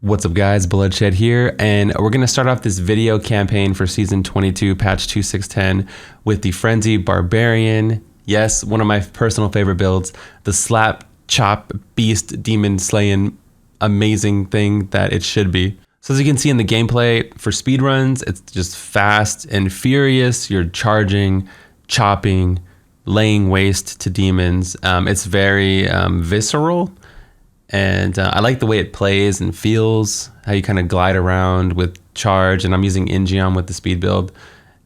What's up guys, Bloodshed here, and we're going to start off this video campaign for Season 22, Patch 2.6.10 with the Frenzy Barbarian. Yes, one of my personal favorite builds, the slap, chop, beast, demon slaying, amazing thing that it should be. So as you can see in the gameplay, for speedruns, it's just fast and furious. You're charging, chopping, laying waste to demons. It's very visceral. And I like the way it plays and feels, how you kind of glide around with charge, and I'm using Ingeon with the speed build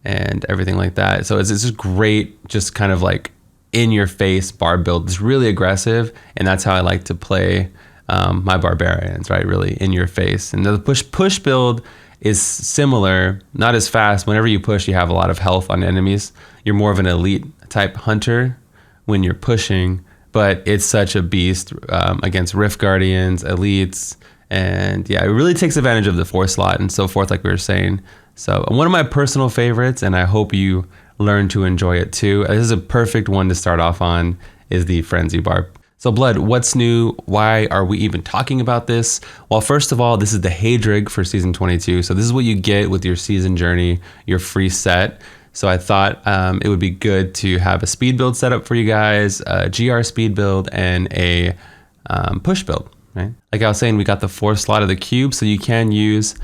and everything like that. So it's just great, just kind of like in your face bar build. It's really aggressive, and that's how I like to play my barbarians, right? Really in your face. And the push build is similar, not as fast. Whenever you push, you have a lot of health on enemies. You're more of an elite type hunter when you're pushing. But it's such a beast against Rift Guardians, elites, and yeah, it really takes advantage of the 4 slot and so forth, like we were saying. So one of my personal favorites, and I hope you learn to enjoy it too. This is a perfect one to start off on, is the Frenzy Barb. So Blood, what's new? Why are we even talking about this? Well, first of all, this is the Haedrig for Season 22. So this is what you get with your season journey, your free set. So I thought it would be good to have a speed build set up for you guys, a GR speed build, and a push build, right? Like I was saying, we got the 4 slot of the cube, so you can use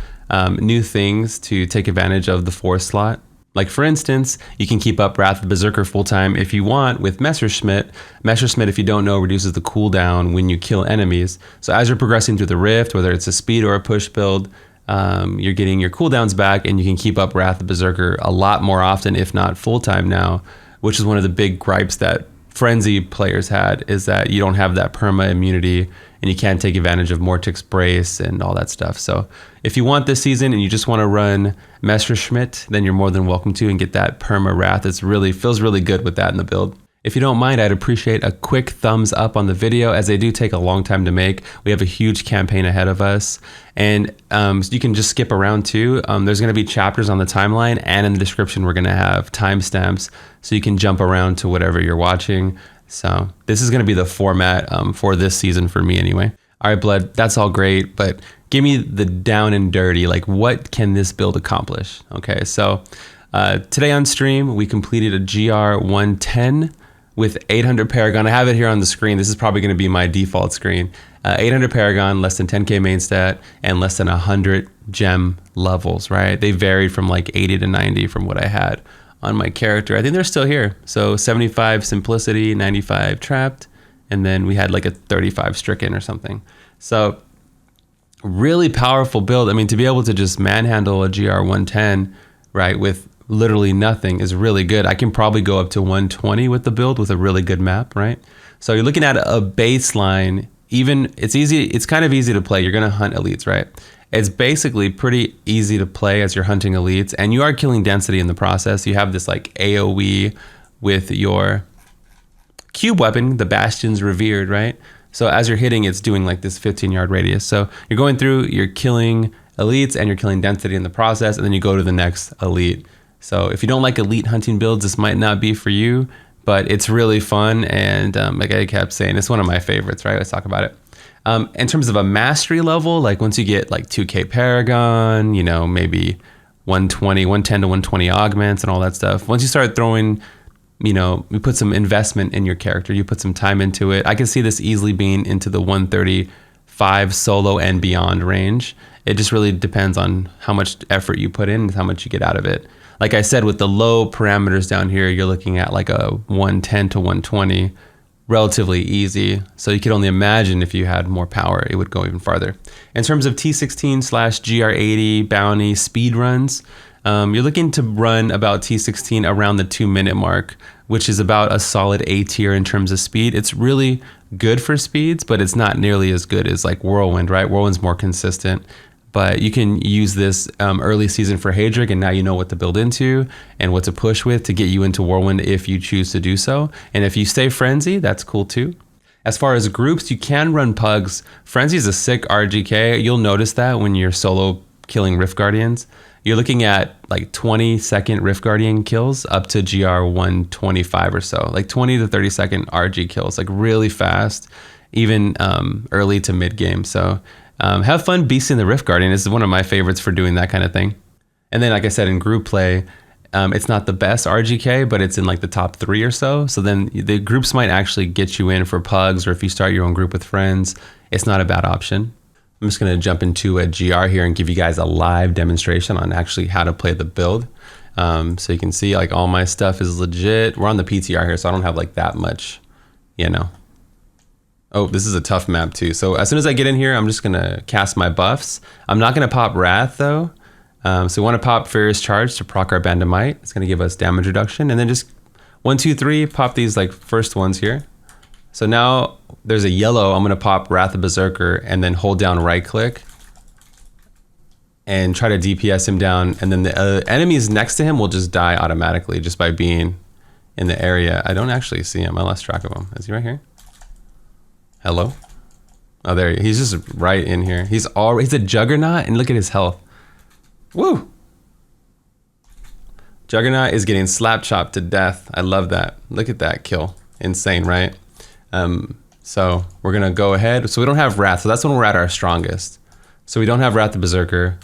new things to take advantage of the 4 slot. Like for instance, you can keep up Wrath of the Berserker full time if you want with Messerschmitt. Messerschmitt, if you don't know, reduces the cooldown when you kill enemies. So as you're progressing through the Rift, whether it's a speed or a push build, you're getting your cooldowns back, and you can keep up Wrath of Berserker a lot more often, if not full time now, which is one of the big gripes that Frenzy players had, is that you don't have that perma immunity and you can't take advantage of Mortix Brace and all that stuff. So if you want this season and you just want to run Messerschmitt, then you're more than welcome to and get that perma Wrath. It feels really good with that in the build. If you don't mind, I'd appreciate a quick thumbs up on the video, as they do take a long time to make. We have a huge campaign ahead of us, and you can just skip around too. There's going to be chapters on the timeline, and in the description we're going to have timestamps, so you can jump around to whatever you're watching. So this is going to be the format for this season for me anyway. All right, Blood, that's all great, but give me the down and dirty. Like, what can this build accomplish? Okay, so today on stream, we completed a GR 110 with 800 Paragon. I have it here on the screen. This is probably going to be my default screen. 800 Paragon, less than 10k main stat, and less than 100 gem levels, right? They varied from like 80 to 90 from what I had on my character. I think they're still here. So 75 Simplicity, 95 Trapped, and then we had like a 35 Stricken or something. So really powerful build. I mean, to be able to just manhandle a GR 110, right, with literally nothing is really good. I can probably go up to 120 with the build with a really good map, right? So you're looking at a baseline. Even it's easy. It's kind of easy to play. You're gonna hunt elites, right? It's basically pretty easy to play as you're hunting elites, and you are killing density in the process. You have this like AOE with your cube weapon, the Bastion's Revered, right? So as you're hitting, it's doing like this 15-yard radius. So you're going through, you're killing elites, and you're killing density in the process, and then you go to the next elite. So if you don't like elite hunting builds, this might not be for you, but it's really fun. And like I kept saying, it's one of my favorites, right? Let's talk about it. In terms of a mastery level, like once you get like 2k Paragon, you know, maybe 110 to 120 augments and all that stuff. Once you start throwing, you know, you put some investment in your character, you put some time into it. I can see this easily being into the 135 solo and beyond range. It just really depends on how much effort you put in and how much you get out of it. Like I said, with the low parameters down here, you're looking at like a 110 to 120, relatively easy. So you could only imagine if you had more power, it would go even farther. In terms of T16/GR80 bounty speed runs, you're looking to run about T16 around the 2-minute mark, which is about a solid A tier in terms of speed. It's really good for speeds, but it's not nearly as good as like Whirlwind, right? Whirlwind's more consistent. But you can use this early season for Haedrig, and now you know what to build into and what to push with to get you into Whirlwind if you choose to do so. And if you stay Frenzy, that's cool too. As far as groups, you can run Pugs. Frenzy is a sick RGK. You'll notice that when you're solo killing Rift Guardians. You're looking at like 20-second Rift Guardian kills up to GR 125 or so. Like 20 to 30-second RG kills, like really fast, even early to mid game. So Have fun beasting the Rift Guardian. This is one of my favorites for doing that kind of thing. And then, like I said, in group play, it's not the best RGK, but it's in like the top 3 or so. So then the groups might actually get you in for pugs, or if you start your own group with friends, it's not a bad option. I'm just going to jump into a GR here and give you guys a live demonstration on actually how to play the build. So you can see like all my stuff is legit. We're on the PTR here, so I don't have like that much, you know. Oh, this is a tough map too. So as soon as I get in here, I'm just gonna cast my buffs. I'm not gonna pop Wrath though. So we wanna pop Furious Charge to proc our Bandamite. It's gonna give us damage reduction. And then just 1, 2, 3, pop these like first ones here. So now there's a yellow, I'm gonna pop Wrath of Berserker and then hold down right click and try to DPS him down. And then the enemies next to him will just die automatically just by being in the area. I don't actually see him, I lost track of him. Is he right here? Hello? Oh, there he is. He's just right in here. He's a Juggernaut, and look at his health. Woo! Juggernaut is getting slap chopped to death. I love that. Look at that kill. Insane, right? So we're gonna go ahead. So we don't have Wrath, so that's when we're at our strongest. So we don't have Wrath the Berserker.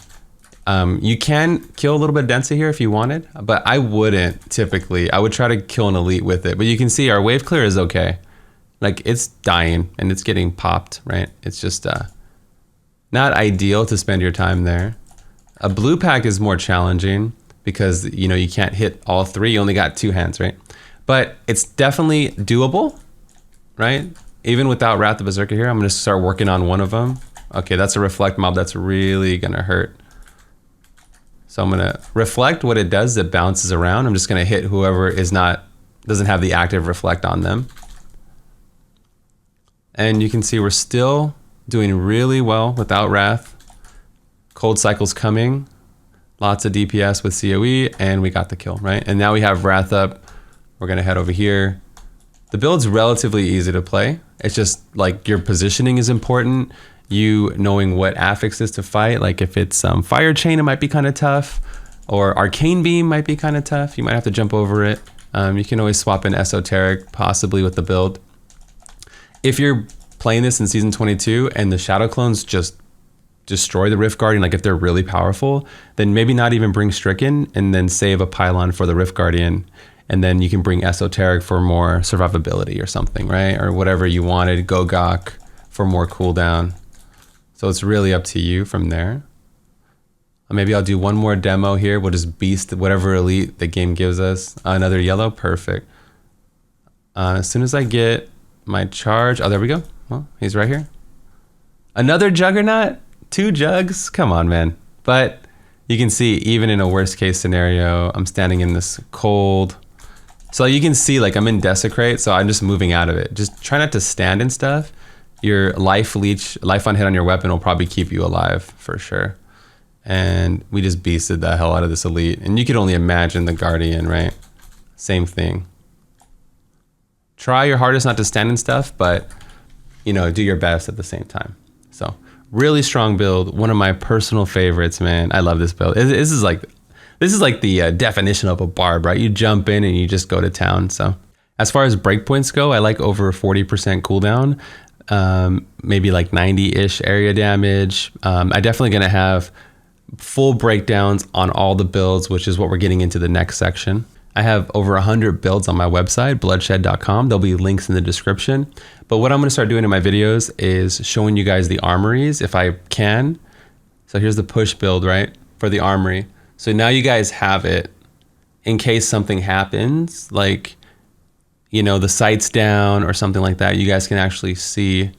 You can kill a little bit of density here if you wanted, but I wouldn't typically. I would try to kill an elite with it, but you can see our wave clear is okay. Like it's dying and it's getting popped, right? It's just not ideal to spend your time there. A blue pack is more challenging because you know you can't hit all 3. You only got 2 hands, right? But it's definitely doable, right? Even without Wrath the Berserker here, I'm gonna start working on one of them. Okay, that's a reflect mob. That's really gonna hurt. So I'm gonna reflect. What it does, it bounces around. I'm just gonna hit whoever doesn't have the active reflect on them. And you can see we're still doing really well without Wrath. Cold Cycle's coming. Lots of DPS with COE, and we got the kill, right? And now we have Wrath up. We're gonna head over here. The build's relatively easy to play. It's just like your positioning is important. You knowing what affixes to fight. Like if it's Fire Chain, it might be kind of tough. Or Arcane Beam might be kind of tough. You might have to jump over it. You can always swap in Esoteric, possibly with the build. If you're playing this in Season 22 and the Shadow Clones just destroy the Rift Guardian, like if they're really powerful, then maybe not even bring Stricken and then save a pylon for the Rift Guardian. And then you can bring Esoteric for more survivability or something, right? Or whatever you wanted, Gogok for more cooldown. So it's really up to you from there. Maybe I'll do one more demo here. We'll just beast whatever elite the game gives us. Another yellow, perfect. As soon as I get my charge, oh, there we go. Well, he's right here. Another Juggernaut, 2 jugs, come on, man. But you can see even in a worst case scenario, I'm standing in this cold. So you can see like I'm in Desecrate, so I'm just moving out of it. Just try not to stand and stuff. Your life leech, life on hit on your weapon will probably keep you alive for sure. And we just beasted the hell out of this elite. And you could only imagine the Guardian, right? Same thing. Try your hardest not to stand and stuff, but you know, do your best at the same time. So really strong build. One of my personal favorites, man. I love this build. This is like the definition of a barb, right? You jump in and you just go to town. So as far as breakpoints go, I like over 40% cooldown. Maybe like 90-ish area damage. I definitely gonna have full breakdowns on all the builds, which is what we're getting into the next section. I have over 100 builds on my website, bloodshed.com. There'll be links in the description. But what I'm gonna start doing in my videos is showing you guys the armories if I can. So here's the push build, right? For the armory. So now you guys have it in case something happens, like, you know, the sight's down or something like that. You guys can actually see,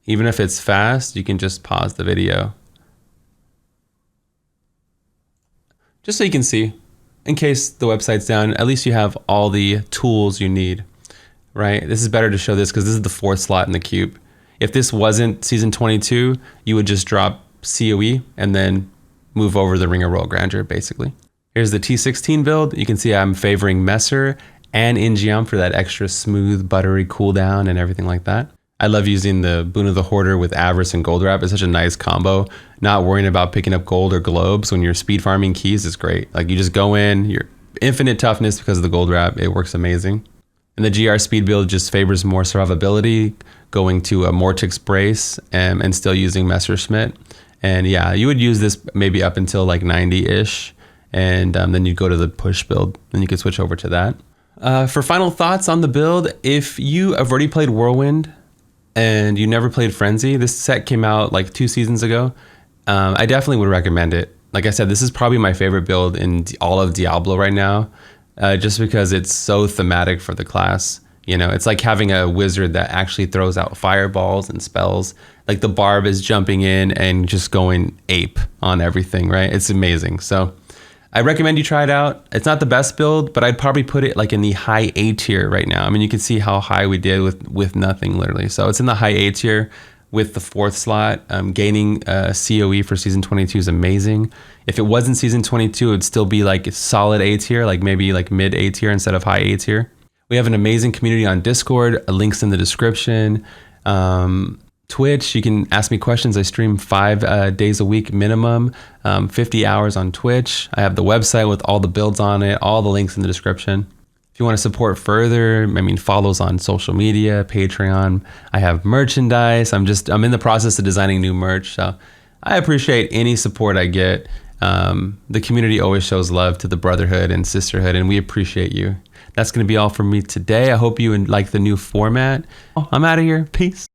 even if it's fast, you can just pause the video. Just so you can see. In case the website's down, at least you have all the tools you need, right? This is better to show this because this is the 4th slot in the cube. If this wasn't Season 22, you would just drop COE and then move over the Ring of Royal Grandeur, basically. Here's the T16 build. You can see I'm favoring Messer and Ingeum for that extra smooth, buttery cooldown and everything like that. I love using the Boon of the Hoarder with Avarice and Gold Wrap. It's such a nice combo. Not worrying about picking up gold or globes when you're speed farming keys is great. Like you just go in, your infinite toughness because of the Gold Wrap. It works amazing. And the GR speed build just favors more survivability, going to a Mortix brace and still using Messerschmitt. And yeah, you would use this maybe up until like 90-ish. And then you'd go to the push build, and you could switch over to that. For final thoughts on the build, if you have already played Whirlwind and you never played Frenzy, this set came out like 2 seasons ago. I definitely would recommend it. Like I said, this is probably my favorite build in all of Diablo right now, just because it's so thematic for the class. You know, it's like having a wizard that actually throws out fireballs and spells. Like the Barb is jumping in and just going ape on everything, right? It's amazing. So I recommend you try it out. It's not the best build, but I'd probably put it like in the high A tier right now. I mean, you can see how high we did with nothing literally. So it's in the high A tier with the 4th slot. Gaining COE for season 22 is amazing. If it wasn't season 22, it would still be like solid A tier, like maybe like mid A tier instead of high A tier. We have an amazing community on Discord, links in the description. Twitch, you can ask me questions. I stream 5 days a week minimum, 50 hours on Twitch. I have the website with all the builds on it, all the links in the description. If you want to support further, I mean, follows on social media, Patreon. I have merchandise. I'm in the process of designing new merch. So I appreciate any support I get. The community always shows love to the brotherhood and sisterhood, and we appreciate you. That's going to be all from me today. I hope you like the new format. I'm out of here. Peace.